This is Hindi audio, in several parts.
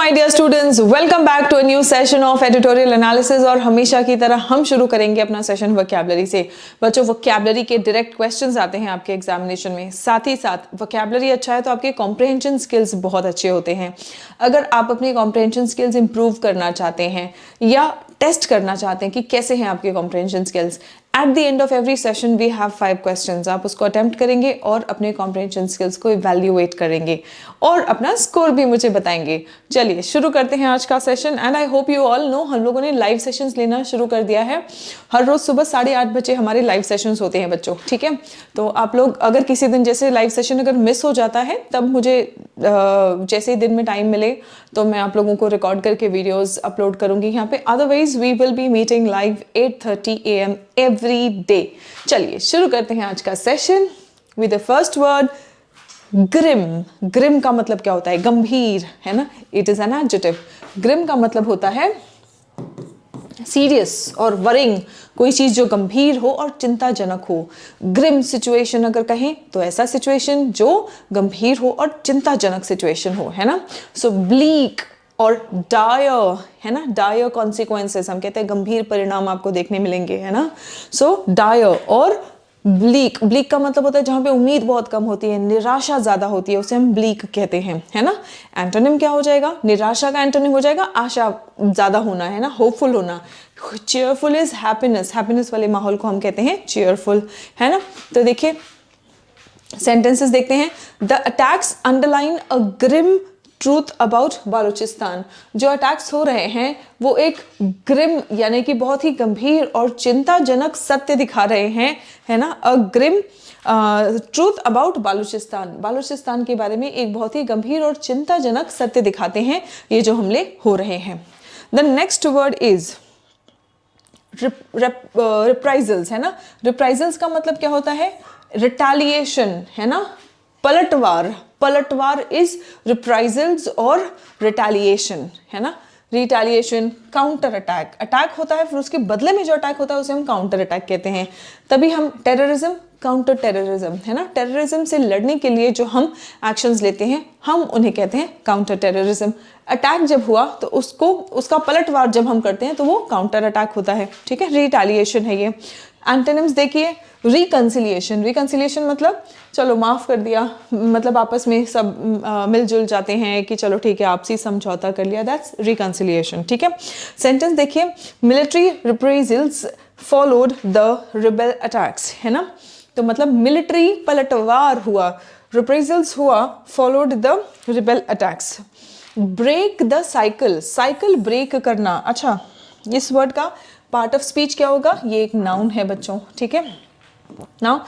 My dear students, welcome back to a new session of editorial analysis. और हमेशा की तरह हम शुरू करेंगे अपना सेशन वोकैबुलरी से। बच्चों, वोकैबुलरी के डायरेक्ट क्वेश्चंस आते हैं आपके एग्जामिनेशन में। साथ ही साथ वोकैबुलरी अच्छा है तो आपके कॉम्प्रिहेंशन स्किल्स बहुत अच्छे होते हैं। अगर आप अपनी कॉम्प्रिहेंशन स्किल्स इंप्रूव करना चाहते हैं या टेस्ट करना चाहते हैं कि कैसे हैं आपके comprehension skills, at the end of every session we have 5 questions. आप उसको अटेम्प्ट करेंगे और अपने कॉम्प्रिहेंशन स्किल्स को इवैल्यूएट करेंगे और अपना स्कोर भी मुझे बताएंगे। चलिए शुरू करते हैं आज का session. And I hope you all know, हम लोगों ने लाइव सेशंस लेना शुरू कर दिया है। हर रोज सुबह 8:30 बजे हमारे लाइव सेशंस होते हैं बच्चों, ठीक है। तो आप लोग अगर किसी दिन जैसे लाइव सेशन अगर मिस हो जाता है, तब मुझे जैसे ही दिन में टाइम मिले तो मैं आप लोगों को रिकॉर्ड करके वीडियोस अपलोड करूंगी यहाँ पे। Otherwise we will be meeting live 8:30 AM every day. चलिए शुरू करते हैं आज का session with the first word, grim. Grim का मतलब क्या होता है? गंभीर, है ना। It is an adjective. Grim का मतलब होता है सीरियस और वरिंग, कोई चीज जो गंभीर हो और चिंताजनक हो। ग्रिम सिचुएशन अगर कहें तो ऐसा सिचुएशन जो गंभीर हो और चिंताजनक सिचुएशन हो, है ना। सो ब्लीक और डायर, है ना। डायर कॉन्सिक्वेंसेस, हम कहते हैं गंभीर परिणाम आपको देखने मिलेंगे, है ना। सो डायर और ब्लीक। ब्लीक का मतलब होता है जहां पे उम्मीद बहुत कम होती है, निराशा ज्यादा होती है, उसे हम ब्लीक कहते हैं, है ना। एंटोनिम क्या हो जाएगा? निराशा का एंटोनिम हो जाएगा आशा ज्यादा होना, है ना, होपफुल होना। Cheerful is happiness. हैप्पीनेस वाले माहौल को हम कहते हैं चेयरफुल, है ना। तो देखिए सेंटेंसेस देखते हैं। The attacks underline a grim truth about Balochistan. जो अटैक्स हो रहे हैं वो एक ग्रिम यानी कि बहुत ही गंभीर और चिंताजनक सत्य दिखा रहे हैं, है ना। अ grim truth about Balochistan. Balochistan के बारे में एक बहुत ही गंभीर और चिंताजनक सत्य दिखाते हैं ये जो हमले हो रहे हैं। द नेक्स्ट वर्ड इज रिप्राइजल्स, है ना। रिप्राइजल्स का मतलब क्या होता है? रिटालिएशन, है ना, पलटवार। पलटवार इज रिप्राइजल्स और रिटालिएशन, है ना। Retaliation, counter attack. अटैक होता है फिर उसके बदले में जो अटैक होता है उसे हम काउंटर अटैक कहते हैं। तभी हम टेररिज्म, काउंटर टेररिज्म, है ना। टेररिज्म से लड़ने के लिए जो हम एक्शंस लेते हैं हम उन्हें कहते हैं काउंटर टेररिज्म। अटैक जब हुआ तो उसको उसका पलटवार जब हम करते हैं तो वो काउंटर अटैक होता है, ठीक है। रिटालिएशन है ये। एंटोनिम्स देखिए। रिकंसिलिएशन। रिकंसिलिएशन मतलब चलो माफ कर दिया, मतलब आपस में सब मिलजुल जाते हैं कि चलो ठीक है आपसी समझौता कर लिया, दैट्स रिकंसिलिएशन, ठीक है। सेंटेंस देखिए। Military reprisals followed the rebel attacks, है ना। तो मतलब मिलिट्री पलटवार हुआ, रिप्रेजल्स हुआ, followed the rebel attacks. Break the cycle. Cycle break करना। अच्छा, इस वर्ड का पार्ट ऑफ स्पीच क्या होगा? ये एक नाउन है बच्चों, ठीक है। Now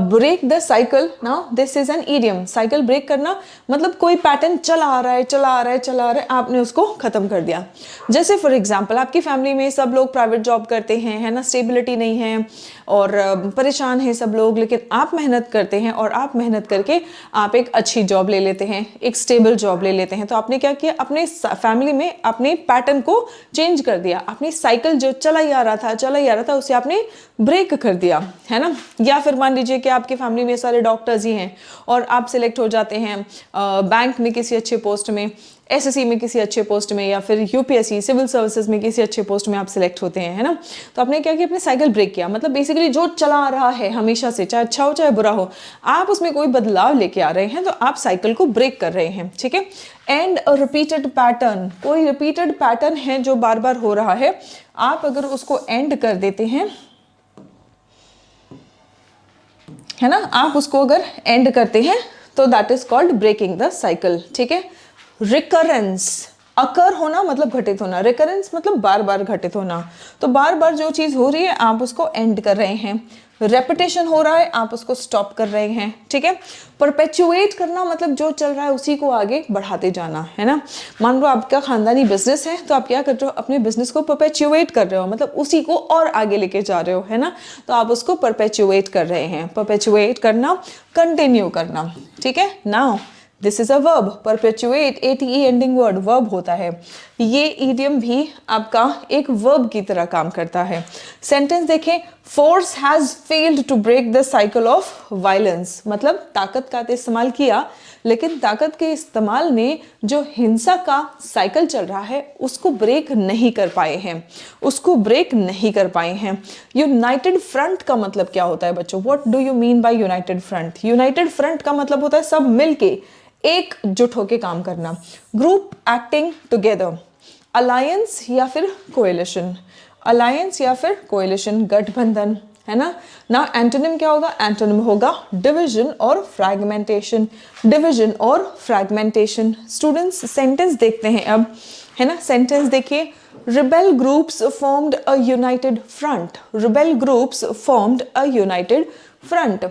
break the cycle, now this is an idiom. Cycle break करना मतलब कोई पैटर्न चला आ रहा है, आपने उसको खत्म कर दिया। जैसे फॉर एग्जांपल आपकी फैमिली में सब लोग प्राइवेट जॉब करते हैं, है ना, स्टेबिलिटी नहीं है और परेशान है सब लोग, लेकिन आप मेहनत करते हैं और आप मेहनत करके आप एक अच्छी जॉब ले लेते हैं, एक स्टेबल जॉब ले लेते हैं। तो आपने क्या किया? अपने फैमिली में अपने पैटर्न को चेंज कर दिया। अपनी साइकिल जो चला ही आ रहा था उसे आपने ब्रेक कर दिया, है ना। या फिर मान लीजिए कि आपके फैमिली में सारे डॉक्टर्स ही हैं और आप सिलेक्ट हो जाते हैं बैंक में किसी अच्छे पोस्ट में, एसएससी में किसी अच्छे पोस्ट में, या फिर यूपीएससी सिविल सर्विसेज में किसी अच्छे पोस्ट में आप सिलेक्ट होते हैं, है ना। तो आपने क्या किया? अपने साइकिल ब्रेक किया। मतलब बेसिकली जो चला आ रहा है हमेशा से, चाहे अच्छा हो चाहे बुरा हो, आप उसमें कोई बदलाव लेके आ रहे हैं तो आप साइकिल को ब्रेक कर रहे हैं, ठीक है। And a repeated pattern. कोई रिपीटेड पैटर्न है जो बार बार हो रहा है, आप अगर उसको एंड कर देते हैं, है ना, आप उसको अगर एंड करते हैं तो that is called breaking the cycle, ठीक है। रिकरेंस। अकर होना मतलब घटित होना, रिकरेंस मतलब बार बार घटित होना। तो बार बार जो चीज हो रही है आप उसको एंड कर रहे हैं। रेपिटेशन हो रहा है, आप उसको स्टॉप कर रहे हैं, ठीक है। परपेचुएट करना मतलब जो चल रहा है उसी को आगे बढ़ाते जाना, है ना। मान लो आपका खानदानी बिजनेस है तो आप क्या कर रहे हो? अपने बिजनेस को परपेचुएट कर रहे हो, मतलब उसी को और आगे लेके जा रहे हो, है ना। तो आप उसको परपेचुएट कर रहे हैं। परपेचुएट करना, कंटिन्यू करना, ठीक है। Now this is a verb. Perpetuate ATE ending word verb होता है। ये ईडियम भी आपका एक वर्ब की तरह काम करता है। सेंटेंस देखें। Force has failed to break the cycle of violence, मतलब ताकत का तो इस्तेमाल किया लेकिन ताकत के इस्तेमाल ने जो हिंसा का साइकिल चल रहा है उसको ब्रेक नहीं कर पाए हैं, उसको ब्रेक नहीं कर पाए हैं। यूनाइटेड फ्रंट का मतलब क्या होता है बच्चों? What do you mean by United front? United front का मतलब होता है सब मिलके एकजुट होके काम करना, ग्रुप एक्टिंग टुगेदर, अलायंस या फिर कोएलिशन, अलायंस या फिर कोएलिशन, गठबंधन, है ना। ना एंटोनिम क्या होगा? एंटोनिम होगा डिवीजन और फ्रैगमेंटेशन, डिवीजन और फ्रैगमेंटेशन। स्टूडेंट्स सेंटेंस देखते हैं अब, है ना। सेंटेंस देखिए, rebel groups formed a united front, rebel groups formed a united front.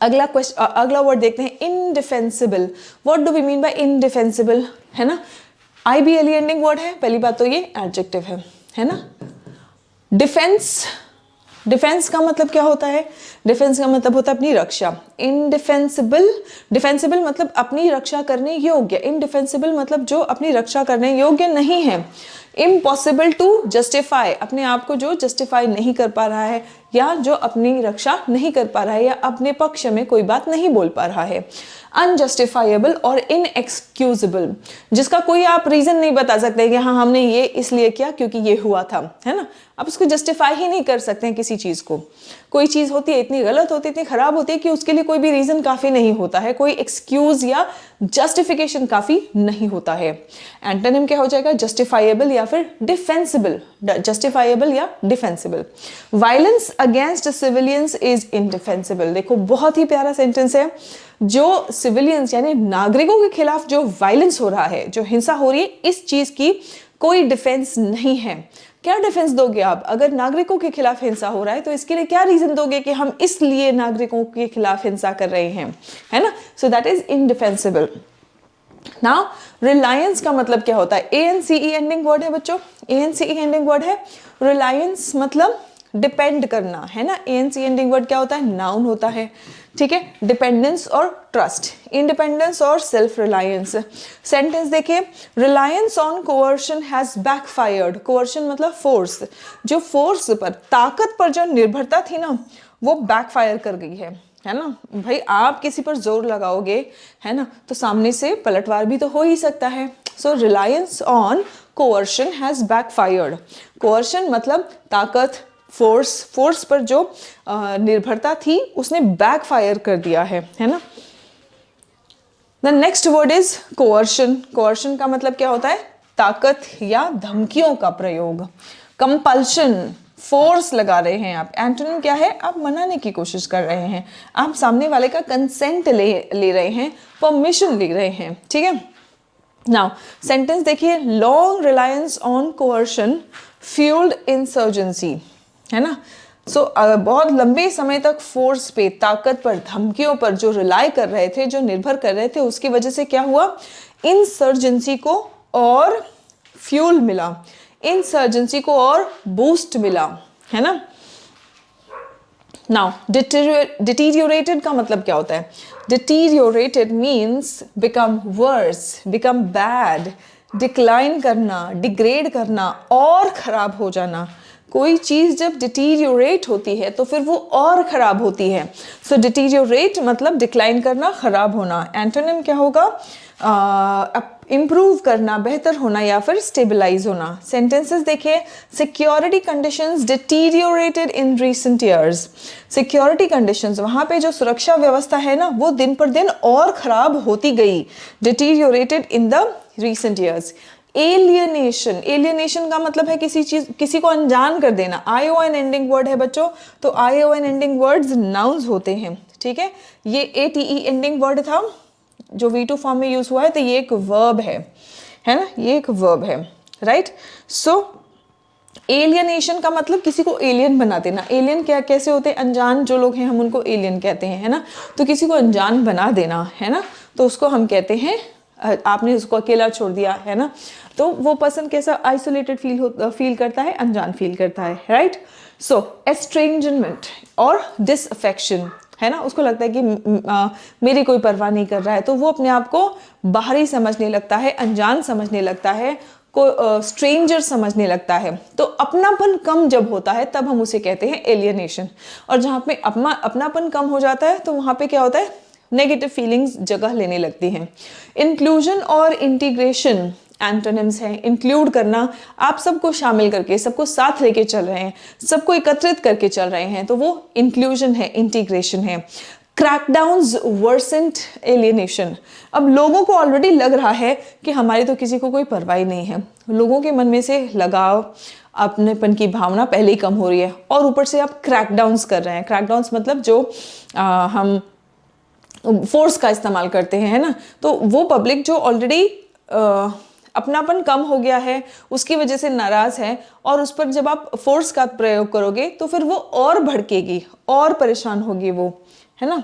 अगला क्वेश्चन, अगला वर्ड देखते हैं, indefensible. What do we mean by indefensible, है ना। IBLE एंडिंग वर्ड है, पहली बात तो ये एडजेक्टिव है ना। डिफेंस, डिफेंस का मतलब क्या होता है? डिफेंस का मतलब होता है अपनी रक्षा। इनडिफेंसिबल, डिफेंसिबल मतलब अपनी रक्षा करने योग्य, इनडिफेंसिबल मतलब जो अपनी रक्षा करने योग्य नहीं है। इम्पॉसिबल टू जस्टिफाई, अपने आप को जो जस्टिफाई नहीं कर पा रहा है या जो अपनी रक्षा नहीं कर पा रहा है या अपने पक्ष में कोई बात नहीं बोल पा रहा है। अनजस्टिफाइबल और इनएक्सक्यूजेबल, जिसका कोई आप रीजन नहीं बता सकते कि हाँ हमने ये इसलिए किया क्योंकि ये हुआ था, है ना। आप उसको जस्टिफाई ही नहीं कर सकते हैं किसी चीज को। कोई चीज होती है इतनी गलत होती है, इतनी खराब होती है कि उसके लिए कोई भी रीजन काफी नहीं होता है, कोई एक्सक्यूज या जस्टिफिकेशन काफी नहीं होता है। एंटोनिम क्या हो जाएगा? जस्टिफाइएबल या फिर डिफेंसिबल, जस्टिफाइएबल या defensible. Violence against civilians is indefensible. देखो बहुत ही प्यारा सेंटेंस है। जो सिविलियंस यानी नागरिकों के खिलाफ जो वायलेंस हो रहा है, जो हिंसा हो रही है, इस चीज की कोई डिफेंस नहीं है। क्या डिफेंस दोगे आप? अगर नागरिकों के खिलाफ हिंसा हो रहा है तो इसके लिए क्या रीजन दोगे कि हम इसलिए नागरिकों के खिलाफ हिंसा कर रहे हैं, है ना। So that is indefensible. Now reliance का मतलब क्या होता है? ANCE एंडिंग वर्ड है बच्चों, ANCE एंडिंग वर्ड है। रिलायंस मतलब डिपेंड करना, है ना। ANCE एंडिंग वर्ड क्या होता है? नाउन होता है, ठीक है। डिपेंडेंस और ट्रस्ट, इंडिपेंडेंस और सेल्फ रिलायंस। सेंटेंस देखिए, Reliance on coercion has backfired. Coercion मतलब फोर्स, जो फोर्स पर, ताकत पर जो निर्भरता थी ना वो बैकफायर कर गई है ना। भाई आप किसी पर जोर लगाओगे, है ना, तो सामने से पलटवार भी तो हो ही सकता है। So reliance on coercion has backfired. Coercion मतलब ताकत, फोर्स, फोर्स पर जो निर्भरता थी उसने बैकफायर कर दिया है ना। The next word is coercion. Coercion का मतलब क्या होता है? ताकत या धमकियों का प्रयोग। कंपल्शन, फोर्स लगा रहे हैं आप। एंटोनिम क्या है? आप मनाने की कोशिश कर रहे हैं, आप सामने वाले का कंसेंट ले रहे हैं, परमिशन ले रहे हैं, ठीक है। नाउ सेंटेंस देखिए, long Reliance on coercion fuelled insurgency, है ना। सो बहुत लंबे समय तक फोर्स पे, ताकत पर, धमकियों पर जो रिलाई कर रहे थे, जो निर्भर कर रहे थे, उसकी वजह से क्या हुआ? इंसर्जेंसी को और फ्यूल मिला, इंसर्जेंसी को और बूस्ट मिला, है ना। नाउ डिटीरियोरेटेड का मतलब क्या होता है? Deteriorated means become worse, become bad, decline करना, डिग्रेड करना, और खराब हो जाना। कोई चीज जब डिटीरियोरेट होती है तो फिर वो और खराब होती है। सो डिटीरियोरेट मतलब डिक्लाइन करना, खराब होना। एंटोनिम क्या होगा? इम्प्रूव करना, बेहतर होना या फिर स्टेबलाइज होना। सेंटेंसेस देखिए, security conditions deteriorated in recent years. Security conditions, वहां पे जो सुरक्षा व्यवस्था है ना वो दिन पर दिन और खराब होती गई, deteriorated in the recent years. Alienation, alienation का मतलब है किसी चीज, किसी को अनजान कर देना। ION एंडिंग वर्ड है बच्चों, तो ION एंडिंग वर्ड्स नाउन्स होते हैं, ठीक है। ये ATE एंडिंग वर्ड था जो V2 फॉर्म में यूज हुआ है, तो ये एक वर्ब है ना, ये एक वर्ब है, राइट। सो एलियनेशन का मतलब किसी को एलियन बना देना। एलियन क्या कैसे होते हैं? अनजान जो लोग हैं हम उनको एलियन कहते हैं, है ना। तो किसी को अनजान बना देना, है ना, तो उसको हम कहते हैं, आपने उसको अकेला छोड़ दिया, है ना, तो वो पर्सन कैसा आइसोलेटेड फील करता है, अनजान फील करता है, राइट। सो एस्ट्रेंजमेंट और डिसअफेक्शन, है ना, उसको लगता है कि मेरी कोई परवाह नहीं कर रहा है, तो वो अपने आप को बाहरी समझने लगता है, अनजान समझने लगता है, को स्ट्रेंजर समझने लगता है। तो अपनापन कम जब होता है तब हम उसे कहते हैं एलियनेशन। और जहाँ पे अपनापन कम हो जाता है तो वहाँ पे क्या होता है, नेगेटिव फीलिंग्स जगह लेने लगती हैं। इंक्लूजन और इंटीग्रेशन एंटोनिम्स हैं। इंक्लूड करना, आप सबको शामिल करके, सबको साथ लेके चल रहे हैं, सबको एकत्रित करके चल रहे हैं, तो वो इंक्लूजन है, इंटीग्रेशन है। क्रैकडाउन्स वर्सेंट एलियनेशन। अब लोगों को ऑलरेडी लग रहा है कि हमारी तो किसी को कोई परवाह नहीं है, लोगों के मन में से लगाव, अपनेपन की भावना पहले ही कम हो रही है, और ऊपर से आप क्रैकडाउन्स कर रहे हैं। क्रैकडाउन्स मतलब जो हम फोर्स का इस्तेमाल करते हैं, है ना। तो वो पब्लिक जो ऑलरेडी अपनापन कम हो गया है, उसकी वजह से नाराज है, और उस पर जब आप फोर्स का प्रयोग करोगे तो फिर वो और भड़केगी और परेशान होगी वो, है ना।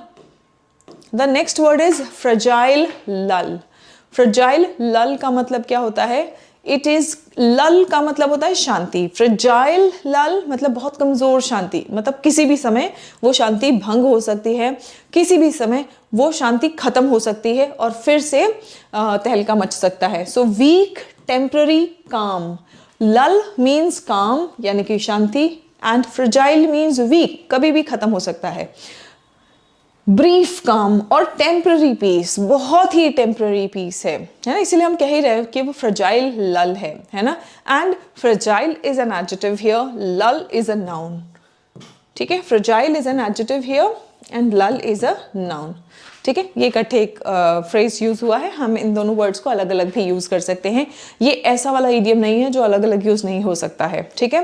The next word is fragile लल। फ्रजाइल लल का मतलब क्या होता है? इट इज, लल का मतलब होता है शांति। फ्रजाइल लल मतलब बहुत कमजोर शांति, मतलब किसी भी समय वो शांति भंग हो सकती है, किसी भी समय वो शांति खत्म हो सकती है और फिर से तहलका मच सकता है। सो वीक, टेम्पररी, काम। लल मीन्स काम यानी कि शांति, एंड फ्रजाइल मीन्स वीक, कभी भी खत्म हो सकता है। ब्रीफ काम और टेम्पररी पीस, बहुत ही टेम्पररी पीस है ना, इसीलिए हम कह ही रहे हैं कि वो फ्रजाइल लल है ना। And fragile is an adjective here, लल इज अ नाउन। ठीक है, fragile is an adjective here and लल इज अ नाउन। ठीक है, ये इकट्ठे एक फ्रेज यूज हुआ है, हम इन दोनों वर्ड्स को अलग अलग भी यूज कर सकते हैं। ये ऐसा वाला इडियम नहीं है जो अलग अलग यूज नहीं हो सकता है। ठीक है,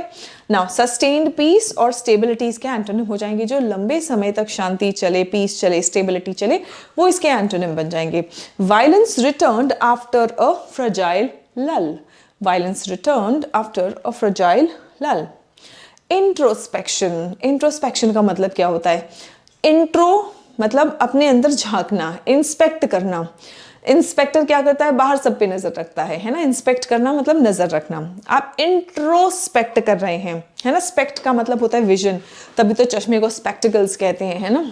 नाउ सस्टेन्ड पीस और स्टेबिलिटी इसके एंटोनिम हो जाएंगे। जो लंबे समय तक शांति चले, पीस चले, स्टेबिलिटी चले, वो इसके एंटोनिम बन जाएंगे। Violence returned after a fragile lull. Violence returned after a fragile lull. Introspection. Introspection का मतलब क्या होता है? इंट्रो मतलब अपने अंदर झांकना, इंस्पेक्ट करना। इंस्पेक्टर क्या करता है? बाहर सब पे नजर रखता है ना। इंस्पेक्ट करना मतलब नजर रखना। आप इंट्रोस्पेक्ट कर रहे हैं, है ना। स्पेक्ट का मतलब होता है विजन, तभी तो चश्मे को स्पेक्टिकल्स कहते हैं, है ना।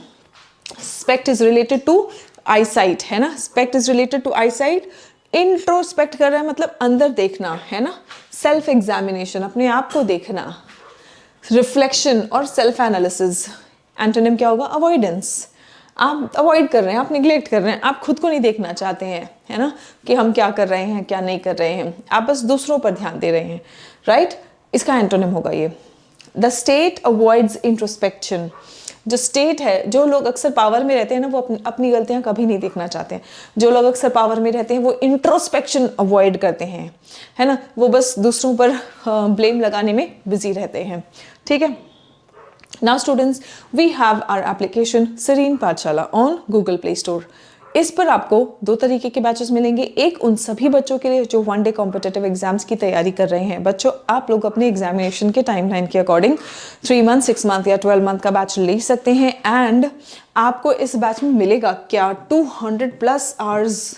Spect is related to eyesight, है ना। Spect is related to eyesight. Introspect कर रहे हैं मतलब अंदर देखना, है ना। सेल्फ एग्जामिनेशन, अपने आप को देखना। रिफ्लेक्शन और सेल्फ एनालिसिस। एंटोनिम क्या होगा? अवॉइडेंस। आप अवॉइड कर रहे हैं, आप निग्लेक्ट कर रहे हैं, आप खुद को नहीं देखना चाहते हैं, है ना, कि हम क्या कर रहे हैं, क्या नहीं कर रहे हैं, आप बस दूसरों पर ध्यान दे रहे हैं, राइट। इसका एंटोनिम होगा ये। The state avoids introspection. जो स्टेट है, जो लोग अक्सर पावर में रहते हैं ना, वो अपनी गलतियां कभी नहीं देखना चाहते हैं। जो लोग अक्सर पावर में रहते हैं वो इंट्रोस्पेक्शन अवॉइड करते हैं, है ना। वो बस दूसरों पर ब्लेम लगाने में बिजी रहते हैं। ठीक है, Now students, we have our application Serene पाठशाला on Google Play Store. इस पर आपको दो तरीके के बैचेस मिलेंगे। एक उन सभी बच्चों के लिए जो 1 डे कॉम्पिटिटिव एग्जाम्स की तैयारी कर रहे हैं। बच्चों, आप लोग अपने एग्जामिनेशन के टाइमलाइन के अकॉर्डिंग 3 मंथ, 6 मंथ या 12 मंथ का बैच ले सकते हैं। एंड आपको इस बैच में मिलेगा क्या? 200+ आवर्स,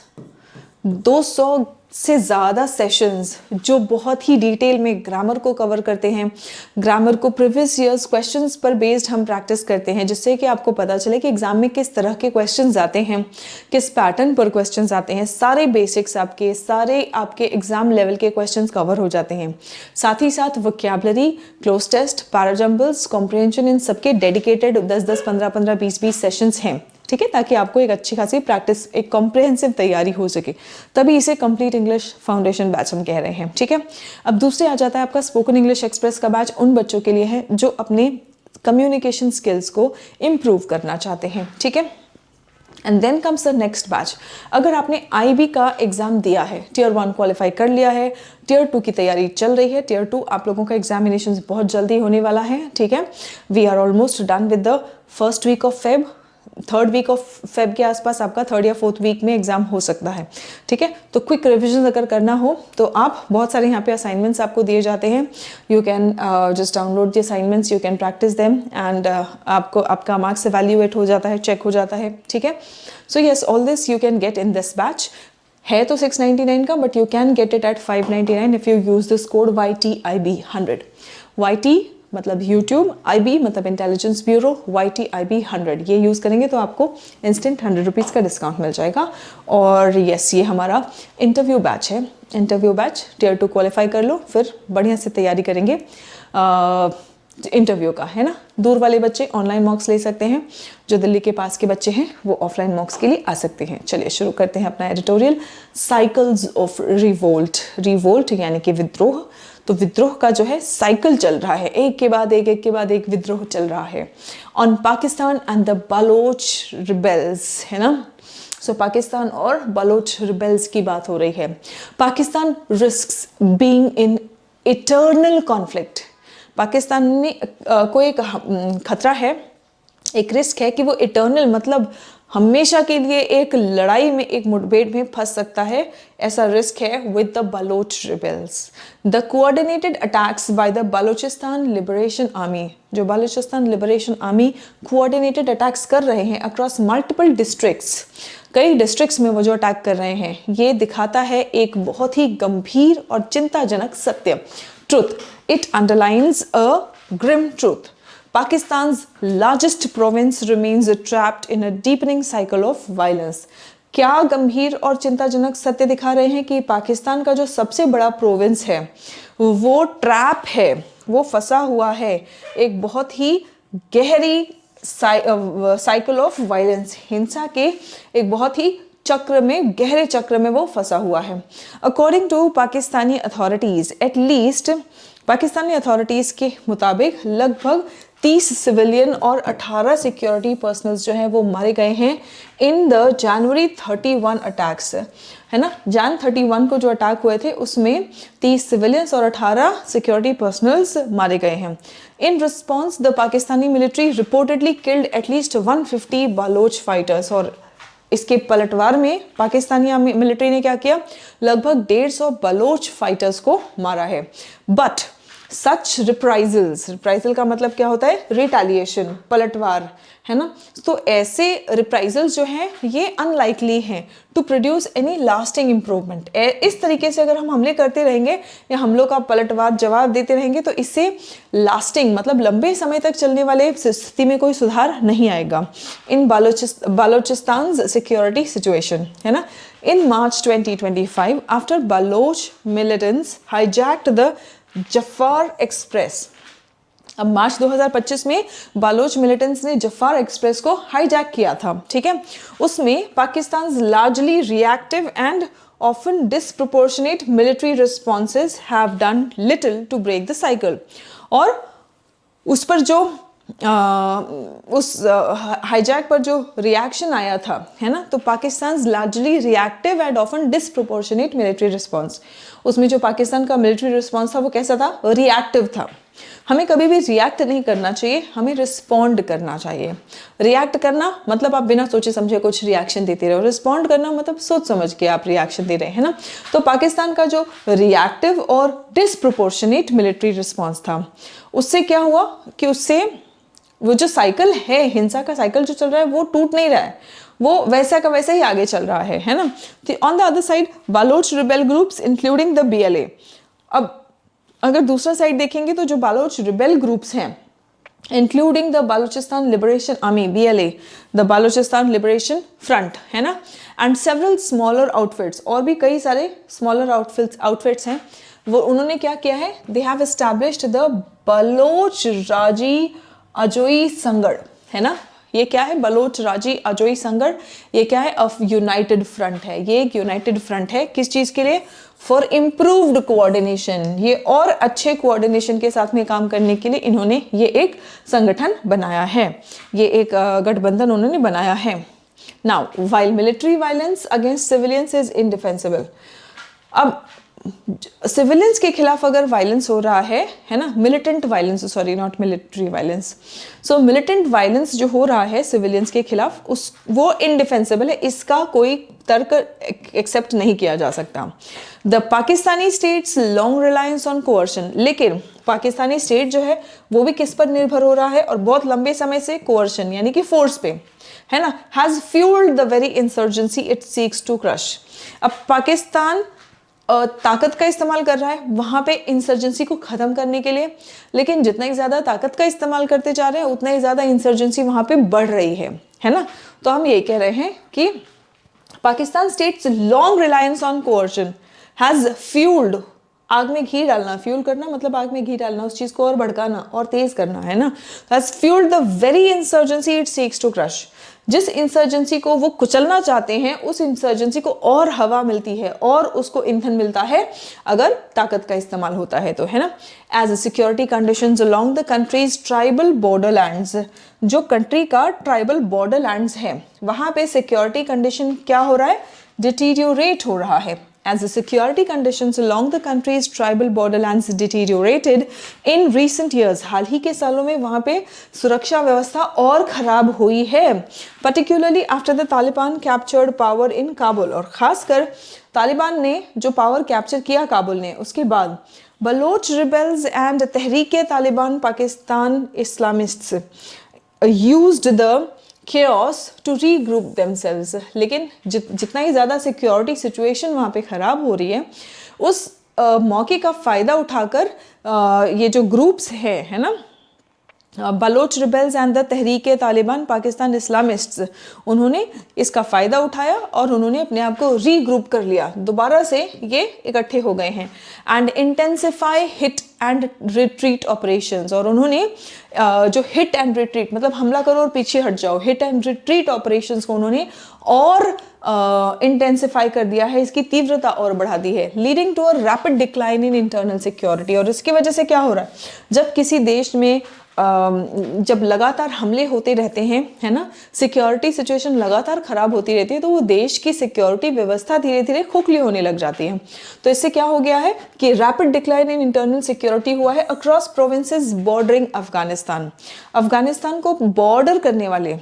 200 से ज़्यादा सेशंस जो बहुत ही डिटेल में ग्रामर को कवर करते हैं। ग्रामर को प्रीवियस ईयर्स क्वेश्चंस पर बेस्ड हम प्रैक्टिस करते हैं, जिससे कि आपको पता चले कि एग्जाम में किस तरह के क्वेश्चंस आते हैं, किस पैटर्न पर क्वेश्चंस आते हैं। सारे बेसिक्स आपके, सारे आपके एग्जाम लेवल के क्वेश्चंस कवर हो जाते हैं। साथ ही साथ vocabulary, cloze test, parajumbles, comprehension, इन सबके डेडिकेटेड 10-10, 15-15, 20-20 सेशंस हैं। ठीक है, ताकि आपको एक अच्छी खासी प्रैक्टिस, एक कॉम्प्रिहेंसिव तैयारी हो सके। तभी इसे कंप्लीट इंग्लिश फाउंडेशन बैच हम कह रहे हैं। ठीक है, अब दूसरे आ जाता है आपका स्पोकन इंग्लिश एक्सप्रेस का बैच। उन बच्चों के लिए है जो अपने कम्युनिकेशन स्किल्स को इम्प्रूव करना चाहते हैं। ठीक है, and then comes the next batch. अगर आपने IB का एग्जाम दिया है, Tier 1 क्वालिफाई कर लिया है, Tier 2 की तैयारी चल रही है, Tier 2 आप लोगों का एग्जामिनेशन बहुत जल्दी होने वाला है। ठीक है, we are almost done with the first week of Feb. 3rd week of Feb के आसपास आपका 3rd या 4th वीक में एग्जाम हो सकता है। ठीक है, तो क्विक रिविजन अगर करना हो तो आप, बहुत सारे यहाँ पे असाइनमेंट्स आपको दिए जाते हैं। You can just download the assignments, you can practice them, and आपको आपका मार्क्स एवेल्यूएट हो जाता है, चेक हो जाता है। ठीक है, so yes, all this you can get in this batch. है तो 699 का, but you can get it at 599 if you use this code YTIB100। YT मतलब यूट्यूब, IB मतलब इंटेलिजेंस ब्यूरो, YTIB 100 ये यूज़ करेंगे तो आपको इंस्टेंट 100 रुपीज़ का डिस्काउंट मिल जाएगा। और यस, ये हमारा इंटरव्यू बैच है। इंटरव्यू बैच Tier 2 क्वालिफाई कर लो, फिर बढ़िया से तैयारी करेंगे इंटरव्यू का, है ना। दूर वाले बच्चे ऑनलाइन मॉक्स ले सकते हैं, जो दिल्ली के पास के बच्चे हैं वो ऑफलाइन मॉक्स के लिए आ सकते हैं। चलिए शुरू करते हैं अपना editorial. Cycles of revolt, revolt यानी कि विद्रोह। तो विद्रोह का जो है साइकिल चल रहा है, एक के बाद एक विद्रोह चल रहा है। On Pakistan and the Baloch rebels, है ना। सो पाकिस्तान और बलोच रिबेल्स की बात हो रही है। Pakistan risks being in eternal conflict. Pakistan में को एक खतरा है, एक रिस्क है कि वो इटर्नल मतलब हमेशा के लिए एक लड़ाई में, एक मुठभेड़ में फंस सकता है। ऐसा रिस्क है with the Baloch rebels. The coordinated attacks by the Balochistan Liberation Army, जो Balochistan Liberation Army coordinated attacks कर रहे हैं अक्रॉस मल्टीपल डिस्ट्रिक्ट्स, कई डिस्ट्रिक्ट्स में वो जो अटैक कर रहे हैं, ये दिखाता है एक बहुत ही गंभीर और चिंताजनक सत्य। Truth, it underlines a grim truth. Pakistan's largest province remains trapped in a deepening cycle of violence. क्या गंभीर और चिंताजनक सत्य दिखा रहे हैं कि पाकिस्तान का जो सबसे बड़ा प्रोविंस है वो ट्रैप है, वो फंसा हुआ है एक बहुत ही गहरी साइकिल ऑफ वायलेंस, हिंसा के एक बहुत ही चक्र में, गहरे चक्र में वो फंसा हुआ है। According to Pakistani authorities, at least Pakistani authorities के मुताबिक लगभग 30 सिविलियन और 18 सिक्योरिटी पर्सनल्स जो हैं वो मारे गए हैं इन द जनवरी 31 अटैक्स, है ना। जन 31 को जो अटैक हुए थे उसमें 30 सिविलियंस और 18 सिक्योरिटी पर्सनल्स मारे गए हैं। In response the Pakistani military reportedly killed at least 150 Baloch fighters. और इसके पलटवार में पाकिस्तानी मिलिट्री ने क्या किया, लगभग 150 बलोच फाइटर्स को मारा है। बट सच रिप्राइजल्स, रिप्राइजल का मतलब क्या होता है, रिटेलिएशन, पलटवार, है ना। तो ऐसे रिप्राइजल्स जो हैं ये अनलाइकली हैं to produce any lasting improvement. इस तरीके से अगर हम हमले करते रहेंगे या हमलों का पलटवार जवाब देते रहेंगे तो इससे लास्टिंग मतलब लंबे समय तक चलने वाले स्थिति में कोई सुधार नहीं आएगा। इन बालोचिस्तान सिक्योरिटी सिचुएशन, है ना। In March 2025 after Baloch militants hijacked the Jaffar Express. अब मार्च 2025 में बालोच मिलिटेंट्स ने जफार एक्सप्रेस को हाईजैक किया था, ठीक है। उसमें Pakistan largely reactive and often disproportionate military responses have done little to break the cycle. और उस पर जो उस हाईजैक पर जो रिएक्शन आया था, है ना, तो Pakistan largely reactive and often disproportionate military response, उसमें जो पाकिस्तान का मिलिट्री रिस्पॉन्स था वो कैसा था, रिएक्टिव था। हमें कभी भी रिएक्ट नहीं करना चाहिए, हमें रिस्पॉन्ड करना चाहिए। रिएक्ट करना मतलब आप बिना सोचे समझे कुछ रिएक्शन देते रहो, रिस्पॉन्ड करना मतलब सोच समझ के आप रिएक्शन दे रहे हैं ना। तो पाकिस्तान का जो रिएक्टिव और डिसप्रोपोर्शनेट मिलिट्री रिस्पॉन्स था, उससे क्या हुआ कि उससे वो जो साइकिल है, हिंसा का साइकिल जो चल रहा है वो टूट नहीं रहा है, वो वैसा का वैसा ही आगे चल रहा है ना। On the other side Baloch rebel groups including the BLA। अब अगर दूसरा साइड देखेंगे तो जो बालोच रिबेल ग्रुप्स हैं including the Balochistan Liberation Army BLA, the Balochistan Liberation Front, है ना, एंड सेवरल स्मॉलर आउटफिट्स, और भी कई सारे स्मॉलर आउटफिट्स हैं, वो उन्होंने क्या किया है, they have established the Baloch Raji Aajoi संगड़, है ना। ये क्या है, बलोच राजी अजोई संगड़, ये क्या है, यूनाइटेड फ्रंट है। ये एक यूनाइटेड फ्रंट है किस चीज के लिए, फॉर इम्प्रूव्ड कोऑर्डिनेशन। ये और अच्छे कोऑर्डिनेशन के साथ में काम करने के लिए इन्होंने ये एक संगठन बनाया है, ये एक गठबंधन उन्होंने बनाया है। Now while military violence against civilians is indefensible. अब सिविलियंस के खिलाफ अगर वायलेंस हो रहा है ना, militant violence, sorry not military violence, so militant violence जो हो रहा है सिविलियंस के खिलाफ, वो इनडिफेंसिबल है, इसका कोई तर्क एक्सेप्ट नहीं किया जा सकता। The Pakistani states long Reliance on coercion, लेकिन पाकिस्तानी स्टेट जो है वो भी किस पर निर्भर हो रहा है, और बहुत लंबे समय से कोअर्शन यानी कि फोर्स पे, है ना, has fuelled the very insurgency it seeks to crush. अब पाकिस्तान ताकत का इस्तेमाल कर रहा है वहाँ पे इंसर्जेंसी को ख़त्म करने के लिए, लेकिन जितना ही ज़्यादा ताकत का इस्तेमाल करते जा रहे हैं उतना ही ज़्यादा इंसर्जेंसी वहाँ पे बढ़ रही है ना। तो हम यही कह रहे हैं कि Pakistan states long Reliance on coercion has fuelled, आग में घी डालना, फ्यूल करना मतलब आग में घी डालना, उस चीज़ को और भड़काना और तेज़ करना, है ना। Has fuelled the very insurgency it seeks to crush, जिस इंसर्जेंसी को वो कुचलना चाहते हैं उस इंसर्जेंसी को और हवा मिलती है और उसको ईंधन मिलता है अगर ताकत का इस्तेमाल होता है तो, है ना। As a security conditions along the country's tribal borderlands, जो कंट्री का ट्राइबल बॉर्डरलैंड्स है वहाँ पे सिक्योरिटी कंडीशन क्या हो रहा है, डिटीरियोरेट हो रहा है। As the security conditions along the country's tribal borderlands deteriorated in recent years, हाल ही के सालों में वहाँ पे सुरक्षा व्यवस्था और ख़राब हुई है, particularly after the Taliban captured power in Kabul, और ख़ासकर तालिबान ने जो पावर कैप्चर किया काबुल ने उसके बाद Baloch rebels and Tehrik e Taliban Pakistan Islamists used the chaos to regroup themselves, लेकिन जितना ही ज़्यादा सिक्योरिटी सिचुएशन वहाँ पे ख़राब हो रही है उस मौके का फ़ायदा उठाकर ये जो ग्रुप्स है ना, Baloch rebels and the Tehrik e Taliban Pakistan Islamists, उन्होंने इसका फ़ायदा उठाया और उन्होंने अपने आप को रीग्रुप कर लिया, दोबारा से ये इकट्ठे हो गए हैं। And intensify hit and retreat operations, और उन्होंने जो हिट एंड रिट्रीट मतलब हमला करो और पीछे हट जाओ, हिट एंड रिट्रीट ऑपरेशंस को उन्होंने और इंटेंसिफाई कर दिया है, इसकी तीव्रता और बढ़ा दी है, leading to a rapid decline in internal security. और इसकी वजह से क्या हो रहा है, जब किसी देश में जब लगातार हमले होते रहते हैं, है ना, सिक्योरिटी सिचुएशन लगातार खराब होती रहती है, तो वो देश की सिक्योरिटी व्यवस्था धीरे धीरे खोखली होने लग जाती है। तो इससे क्या हो गया है कि rapid decline in internal security हुआ है across provinces bordering Afghanistan. Afghanistan को बॉर्डर करने वाले,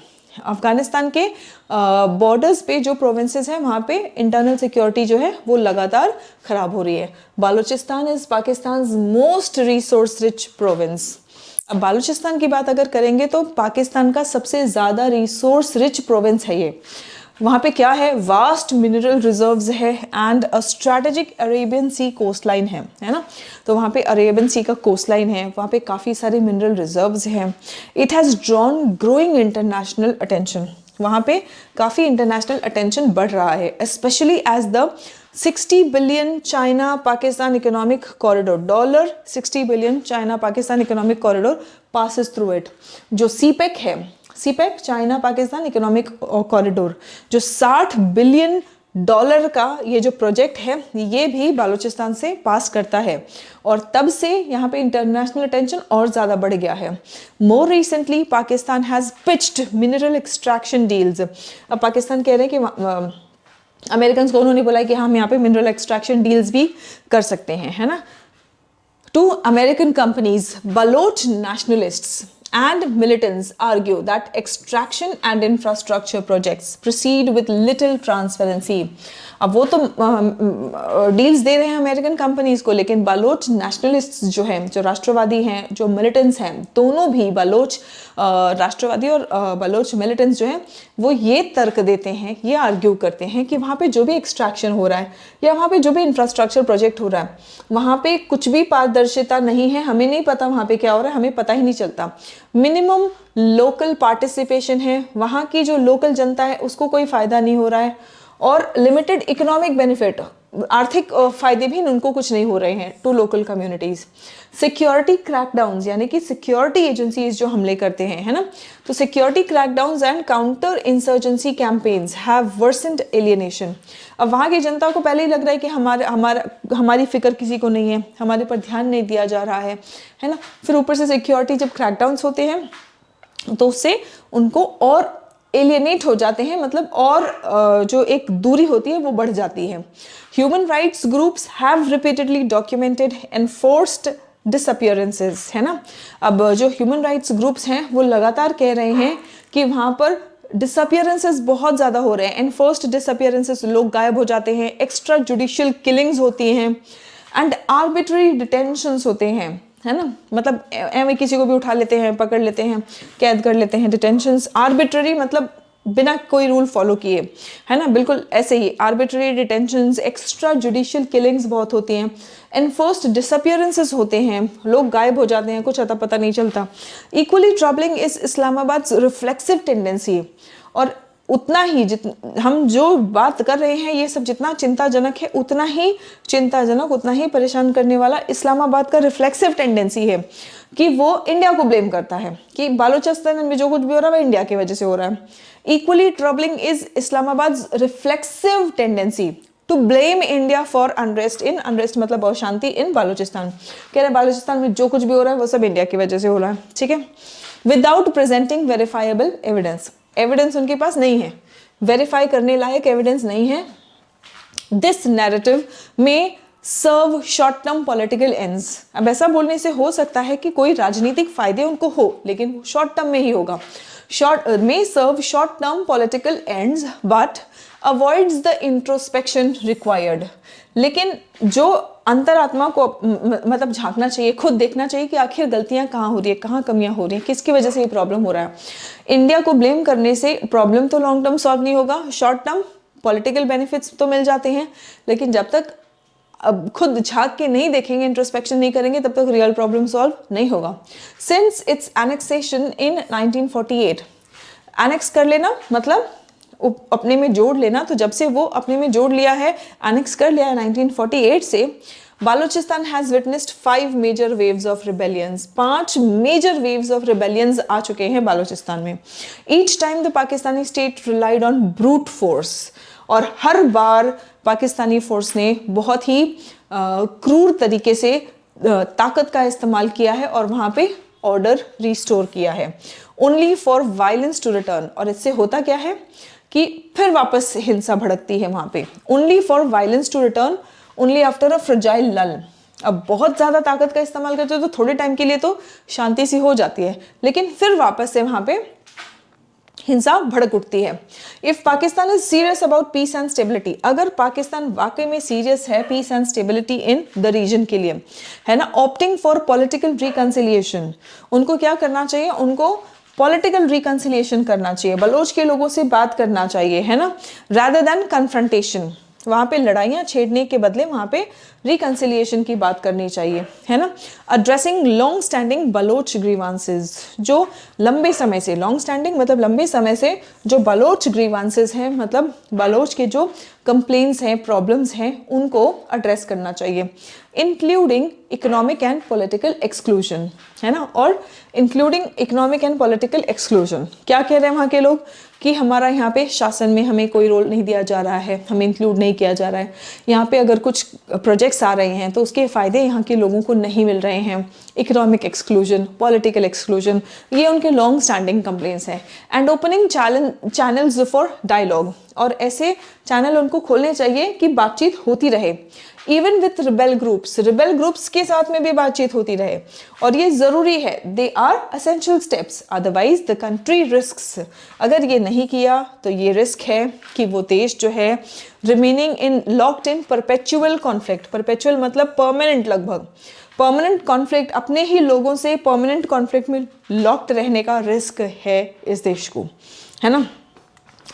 अफगानिस्तान के बॉर्डर्स पे जो प्रोविंसेस हैं वहाँ पे इंटरनल सिक्योरिटी जो है वो लगातार खराब हो रही है। Balochistan is Pakistan most resource rich province. अब बालूचिस्तान की बात अगर करेंगे तो पाकिस्तान का सबसे ज़्यादा रिसोर्स रिच प्रोविंस है ये। वहाँ पे क्या है, वास्ट मिनरल रिजर्व्स है and a strategic Arabian sea coast line है ना। तो वहाँ पे अरेबियन सी का कोस्ट लाइन है, वहाँ पे काफ़ी सारे मिनरल रिजर्व्स हैं। It has drawn growing international attention, वहाँ पे काफ़ी इंटरनेशनल अटेंशन बढ़ रहा है, specially as the 60 billion China Pakistan economic corridor, $60 billion China Pakistan economic corridor passes through it. जो सीपेक है, CPEC China Pakistan economic corridor, जो $60 बिलियन का ये जो प्रोजेक्ट है ये भी बालूचिस्तान से पास करता है, और तब से यहाँ पे इंटरनेशनल अटेंशन और ज़्यादा बढ़ गया है। More recently Pakistan has pitched mineral extraction deals. अब पाकिस्तान कह रहे हैं कि अमेरिकन को उन्होंने बोला कि हम यहाँ पे मिनरल एक्सट्रैक्शन डील्स भी कर सकते हैं, है ना। To American companies, Baloch nationalists and militants argue that extraction and infrastructure projects proceed with little transparency. अब वो तो डील्स दे रहे हैं अमेरिकन कंपनीज को, लेकिन बलोच नेशनलिस्ट्स जो हैं, जो राष्ट्रवादी हैं, जो मिलिटेंट्स हैं, दोनों भी बलोच राष्ट्रवादी और बलोच मिलिटेंट्स जो हैं वो ये तर्क देते हैं, ये आर्ग्यू करते हैं कि वहाँ पे जो भी एक्सट्रैक्शन हो रहा है या वहाँ पे जो भी इंफ्रास्ट्रक्चर प्रोजेक्ट हो रहा है वहाँ पे कुछ भी पारदर्शिता नहीं है, हमें नहीं पता वहाँ पे क्या हो रहा है, हमें पता ही नहीं चलता। मिनिमम लोकल पार्टिसिपेशन है, वहाँ की जो लोकल जनता है उसको कोई फ़ायदा नहीं हो रहा है, और लिमिटेड इकोनॉमिक बेनिफिट, आर्थिक फायदे भी उनको कुछ नहीं हो रहे हैं टू लोकल कम्युनिटीज़। सिक्योरिटी क्रैकडाउन्स, यानी कि सिक्योरिटी एजेंसीज जो हमले करते हैं, है ना, तो security crackdowns and counter insurgency campaigns have worsened alienation. अब वहाँ की जनता को पहले ही लग रहा है कि हमारी फिक्र किसी को नहीं है, हमारे पर ध्यान नहीं दिया जा रहा है ना। फिर ऊपर से सिक्योरिटी जब क्रैकडाउन्स होते हैं तो उससे उनको और एलियनेट हो जाते हैं, मतलब और जो एक दूरी होती है वो बढ़ जाती है। Human rights groups have repeatedly documented enforced disappearances, है ना। अब जो ह्यूमन राइट्स ग्रुप्स हैं वो लगातार कह रहे हैं कि वहाँ पर डिसअपियरेंसेस बहुत ज़्यादा हो रहे हैं, एनफोर्स्ड डिसअपियरेंसेस, लोग गायब हो जाते हैं, एक्स्ट्रा जुडिशियल किलिंग्स होती हैं एंड आर्बिट्ररी डिटेंशंस होते हैं, है ना। मतलब एवं किसी को भी उठा लेते हैं, पकड़ लेते हैं, कैद कर लेते हैं। डिटेंशंस आर्बिट्ररी मतलब बिना कोई रूल फॉलो किए, है ना, बिल्कुल ऐसे ही arbitrary detentions, extra judicial killings बहुत होती हैं, एनफोर्स्ड डिसअपियरेंसेस होते हैं, लोग गायब हो जाते हैं, कुछ अता पता नहीं चलता। Equally troubling is Islamabad reflexive tendency, और उतना ही हम जो बात कर रहे हैं ये सब जितना चिंताजनक है, उतना ही चिंताजनक, उतना ही परेशान करने वाला इस्लामाबाद का रिफ्लेक्सिव टेंडेंसी है कि वो इंडिया को ब्लेम करता है कि बालूचिस्तान में जो कुछ भी हो रहा है वो इंडिया की वजह से हो रहा है। Equally troubling is Islamabad reflexive tendency to blame India for unrest, in unrest मतलब अशांति इन बालूचिस्तान, कह रहे बालूचिस्तान में जो कुछ भी हो रहा है वो सब इंडिया की वजह से हो रहा है, ठीक है। Without presenting verifiable evidence, evidence उनके पास नहीं है, वेरीफाई करने लायक एविडेंस नहीं है। दिस नैरेटिव में सर्व शॉर्ट टर्म पॉलिटिकल एंड्स, अब ऐसा बोलने से हो सकता है कि कोई राजनीतिक फायदे उनको हो, लेकिन वो शॉर्ट टर्म में ही होगा। may serve short term political ends but avoids the introspection required, लेकिन जो अंतरात्मा को मतलब झांकना चाहिए, खुद देखना चाहिए कि आखिर गलतियां कहाँ हो रही है, कहाँ कमियां हो रही हैं, किसकी वजह से ये प्रॉब्लम हो रहा है। इंडिया को ब्लेम करने से प्रॉब्लम तो लॉन्ग टर्म सॉल्व नहीं होगा, शॉर्ट टर्म पॉलिटिकल बेनिफिट्स तो मिल जाते हैं, लेकिन जब तक अब खुद झांक के नहीं देखेंगे, इंट्रोस्पेक्शन नहीं करेंगे, तब तक रियल प्रॉब्लम सॉल्व नहीं होगा। Since it's annexation in 1948, annex कर लेना मतलब अपने में जोड़ लेना, तो जब से वो अपने में जोड़ लिया है, एनेक्स कर लिया है 1948 से, Balochistan has witnessed 5 major waves of rebellions, 5 major waves of rebellions आ चुके हैं बालूचिस्तान में। Each time the Pakistani state relied on brute force, और हर बार पाकिस्तानी फोर्स ने बहुत ही क्रूर तरीके से ताकत का इस्तेमाल किया है और वहाँ पे ऑर्डर रिस्टोर किया है। Only for violence to return, और इससे होता क्या है कि फिर वापस हिंसा भड़कती है वहाँ पे। Only for violence to return only after a fragile lull, अब बहुत ज़्यादा ताकत का इस्तेमाल करते हो तो थोड़े टाइम के लिए तो शांति सी हो जाती है, लेकिन फिर वापस से वहाँ पे हिंसा भड़क उठती है। If Pakistan is serious about peace and stability, अगर पाकिस्तान वाकई में सीरियस है peace and stability in the region के लिए, है ना, ऑप्टिंग फॉर पॉलिटिकल रिकंसिलिएशन, उनको क्या करना चाहिए, उनको पॉलिटिकल रिकंसिलिएशन करना चाहिए, बलोच के लोगों से बात करना चाहिए, है ना, रादर देन कन्फ्रंटेशन, वहाँ पे लड़ाइयाँ छेड़ने के बदले वहाँ पे रिकंसिलिएशन की बात करनी चाहिए, है ना। Addressing long standing Baloch grievances, जो लंबे समय से, लॉन्ग स्टैंडिंग मतलब लंबे समय से जो बलोच ग्रीवांसेस हैं, मतलब बलोच के जो कंप्लेंट्स हैं, प्रॉब्लम्स हैं, उनको एड्रेस करना चाहिए। Including economic and political exclusion, है ना, और including economic and political exclusion, क्या कह रहे हैं वहाँ के लोग कि हमारा यहाँ पे शासन में हमें कोई रोल नहीं दिया जा रहा है, हमें इंक्लूड नहीं किया जा रहा है, यहाँ पे अगर कुछ प्रोजेक्ट्स आ रहे हैं तो उसके फ़ायदे यहाँ के लोगों को नहीं मिल रहे हैं। इकोनॉमिक एक्सक्लूजन, पॉलिटिकल एक्सक्लूजन, ये उनके लॉन्ग स्टैंडिंग कंप्लेंट्स हैं। And opening channels for dialogue, और ऐसे चैनल उनको खोलने चाहिए कि बातचीत होती रहे। इवन विथ रिबेल ग्रुप्स के साथ में भी बातचीत होती रहे, और ये ज़रूरी है, they are essential steps, otherwise the country risks, अगर ये नहीं किया तो ये रिस्क है कि वो देश जो है remaining in locked in perpetual conflict, perpetual मतलब परमानेंट, लगभग परमानेंट कॉन्फ्लिक्ट, अपने ही लोगों से परमानेंट कॉन्फ्लिक्ट में लॉक्ड रहने का रिस्क है इस देश को, है ना।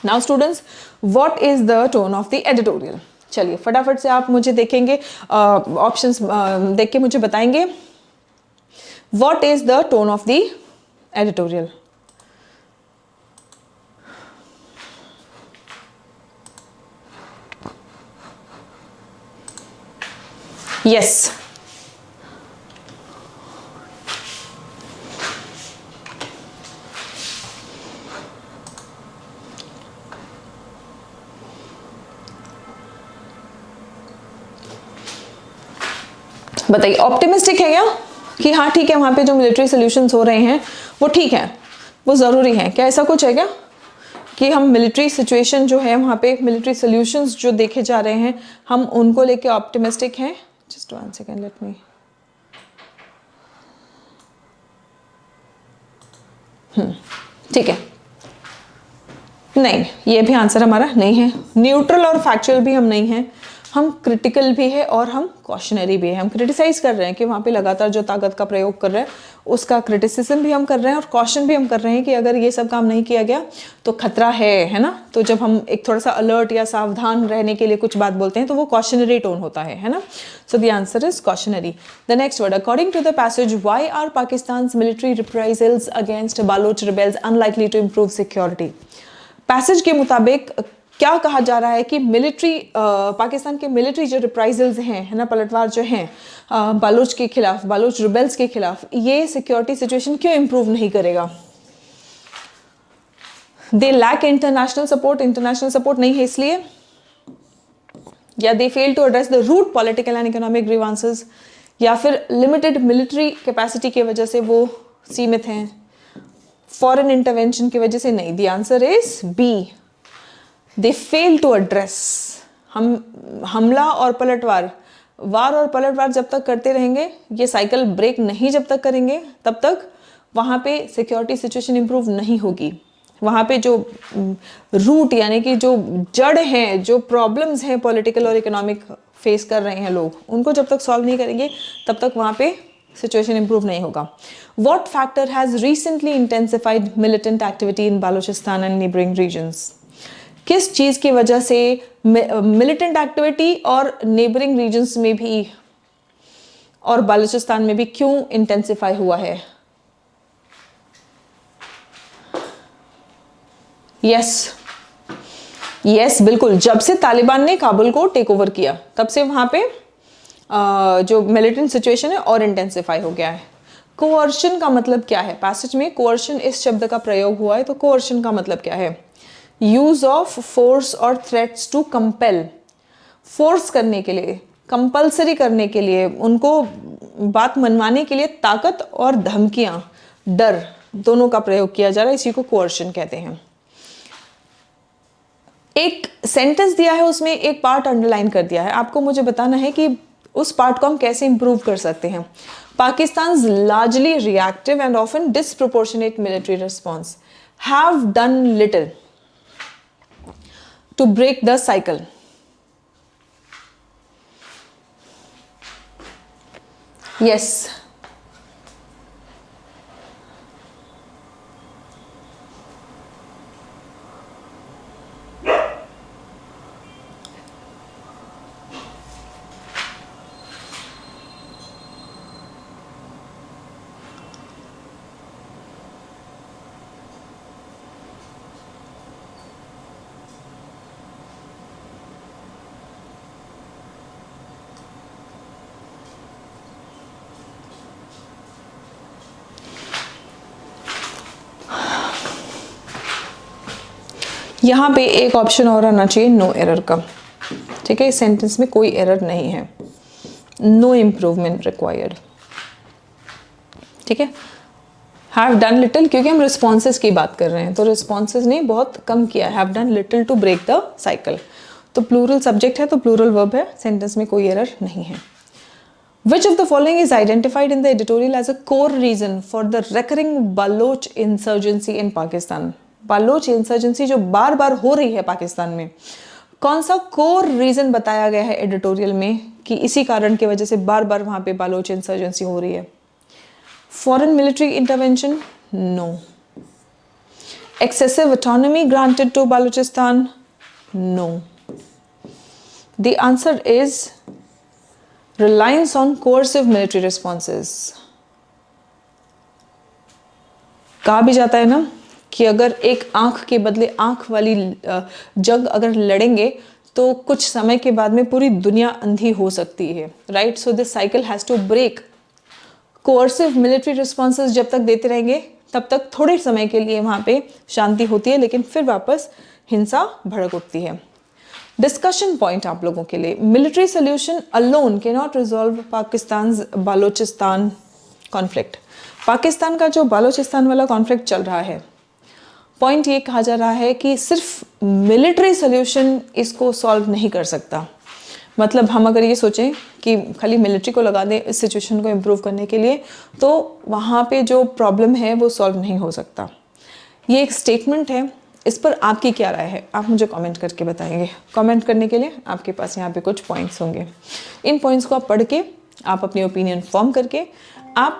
Now students, what is the tone of the editorial, चलिए फटाफट से आप मुझे देखेंगे, ऑप्शंस देख के मुझे बताएंगे what is the tone of the editorial. Yes, बताइए ऑप्टिमिस्टिक है क्या कि हाँ ठीक है, वहाँ पे जो मिलिट्री सोल्यूशंस हो रहे हैं वो ठीक है, वो ज़रूरी है, क्या ऐसा कुछ है क्या कि हम मिलिट्री सिचुएशन जो है वहाँ पे मिलिट्री सोल्यूशंस जो देखे जा रहे हैं हम उनको लेके ऑप्टिमिस्टिक हैं? जस्ट 1 सेकेंड, लेट मी, ठीक है, नहीं, ये भी आंसर हमारा नहीं है। न्यूट्रल और फैक्चुअल भी हम नहीं हैं, हम क्रिटिकल भी है और हम कॉशनरी भी है। हम क्रिटिसाइज कर रहे हैं कि वहाँ पे लगातार जो ताकत का प्रयोग कर रहे हैं उसका क्रिटिसिज्म भी हम कर रहे हैं और कॉशन भी हम कर रहे हैं कि अगर ये सब काम नहीं किया गया तो खतरा है ना। तो जब हम एक थोड़ा सा अलर्ट या सावधान रहने के लिए कुछ बात बोलते हैं तो वो कॉशनरी टोन होता है ना। So the answer is cautionary. The next word, according to the passage why are Pakistan military reprisals against Baloch rebels unlikely to improve security. Passage के मुताबिक क्या कहा जा रहा है कि पाकिस्तान के मिलिट्री जो रिप्राइजल्स हैं है ना, पलटवार जो हैं बालोच के खिलाफ, बालोच रिबेल्स के खिलाफ, ये सिक्योरिटी सिचुएशन क्यों इंप्रूव नहीं करेगा। They lack international support, international support नहीं है इसलिए, या they fail to address the root political and economic grievances, या फिर लिमिटेड मिलिट्री कैपेसिटी की वजह से वो सीमित हैं, फॉरेन इंटरवेंशन की वजह से नहीं। The answer is B, they fail to address. हम हमला और पलटवार, वार और पलटवार जब तक करते रहेंगे, ये साइकिल ब्रेक नहीं जब तक करेंगे, तब तक वहाँ पे सिक्योरिटी सिचुएशन इंप्रूव नहीं होगी। वहाँ पे जो रूट यानी कि जो जड़ हैं, जो प्रॉब्लम्स हैं पॉलिटिकल और इकोनॉमिक फेस कर रहे हैं लोग, उनको जब तक सॉल्व नहीं करेंगे तब तक वहाँ पे सिचुएशन इंप्रूव नहीं होगा। What factor has recently intensified militant activity in Balochistan and neighboring regions? किस चीज की वजह से मिलिटेंट एक्टिविटी और नेबरिंग रीजन्स में भी और बालूचिस्तान में भी क्यों इंटेंसिफाई हुआ है? यस बिल्कुल, जब से तालिबान ने काबुल को टेक ओवर किया तब से वहां पे जो मिलिटेंट सिचुएशन है और इंटेंसिफाई हो गया है। कोअर्शन का मतलब क्या है? पैसेज में कोअर्शन इस शब्द का प्रयोग हुआ है, तो कोअर्शन का मतलब क्या है? यूज ऑफ फोर्स और थ्रेट्स टू कंपेल, फोर्स करने के लिए, कंपल्सरी करने के लिए, उनको बात मनवाने के लिए ताकत और धमकियां, डर, दोनों का प्रयोग किया जा रहा है, इसी को कोअर्शन कहते हैं। एक सेंटेंस दिया है, उसमें एक पार्ट अंडरलाइन कर दिया है, आपको मुझे बताना है कि उस पार्ट को हम कैसे इंप्रूव कर सकते हैं। Pakistan largely reactive and often disproportionate military response have done little to break the cycle. Yes. यहाँ पे एक ऑप्शन और आना चाहिए नो एरर का, ठीक है। इस सेंटेंस में कोई एरर नहीं है, नो इम्प्रूवमेंट रिक्वायर्ड, ठीक है। हैव डन लिटिल, क्योंकि हम रिस्पॉन्सेज की बात कर रहे हैं, तो रिस्पॉन्सेज ने बहुत कम किया, have done little to break the cycle. तो प्लूरल सब्जेक्ट है तो प्लूरल वर्ब है, सेंटेंस में कोई एरर नहीं है। Which of the following is identified in the editorial as a core reason for the recurring Baloch insurgency in Pakistan? Baloch insurgency जो बार बार हो रही है पाकिस्तान में, कौन सा कोर रीजन बताया गया है एडिटोरियल में कि इसी कारण की वजह से बार बार वहां पे बालोच इंसर्जेंसी हो रही है? Foreign military intervention? No. Excessive autonomy granted to Balochistan? No. The answer is reliance on coercive military responses. कहा भी जाता है ना कि अगर एक आंख के बदले आंख वाली जंग अगर लड़ेंगे तो कुछ समय के बाद में पूरी दुनिया अंधी हो सकती है, right. So this cycle has to break. Coercive military responses जब तक देते रहेंगे तब तक थोड़े समय के लिए वहां पे शांति होती है, लेकिन फिर वापस हिंसा भड़क उठती है। डिस्कशन पॉइंट आप लोगों के लिए, military solution alone can not resolve Pakistan Balochistan conflict. Pakistan का जो बालूचिस्तान वाला कॉन्फ्लिक्ट चल रहा है, पॉइंट ये कहा जा रहा है कि सिर्फ मिलिट्री सोल्यूशन इसको सॉल्व नहीं कर सकता। मतलब हम अगर ये सोचें कि खाली मिलिट्री को लगा दें इस सिचुएशन को इम्प्रूव करने के लिए, तो वहाँ पे जो प्रॉब्लम है वो सॉल्व नहीं हो सकता। ये एक स्टेटमेंट है, इस पर आपकी क्या राय है, आप मुझे कमेंट करके बताएंगे। कमेंट करने के लिए आपके पास यहाँ पे कुछ पॉइंट्स होंगे, इन पॉइंट्स को आप पढ़ के आप अपनी ओपिनियन फॉर्म करके आप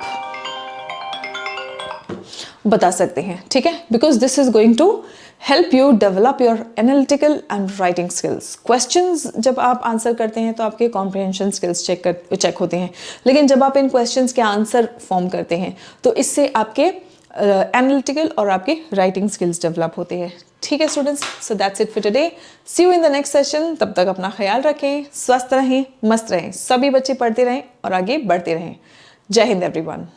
बता सकते हैं, ठीक है। Because this is going to help you develop your analytical and writing skills. Questions जब आप आंसर करते हैं तो आपके कॉम्प्रिहेंशन स्किल्स चेक होते हैं, लेकिन जब आप इन क्वेश्चंस के आंसर फॉर्म करते हैं तो इससे आपके एनालिटिकल और आपके राइटिंग स्किल्स डेवलप होते हैं, ठीक है students. So that's it for today, see you in the next session. तब तक अपना ख्याल रखें, स्वस्थ रहें, मस्त रहें, सभी बच्चे पढ़ते रहें और आगे बढ़ते रहें। जय हिंद एवरीवन।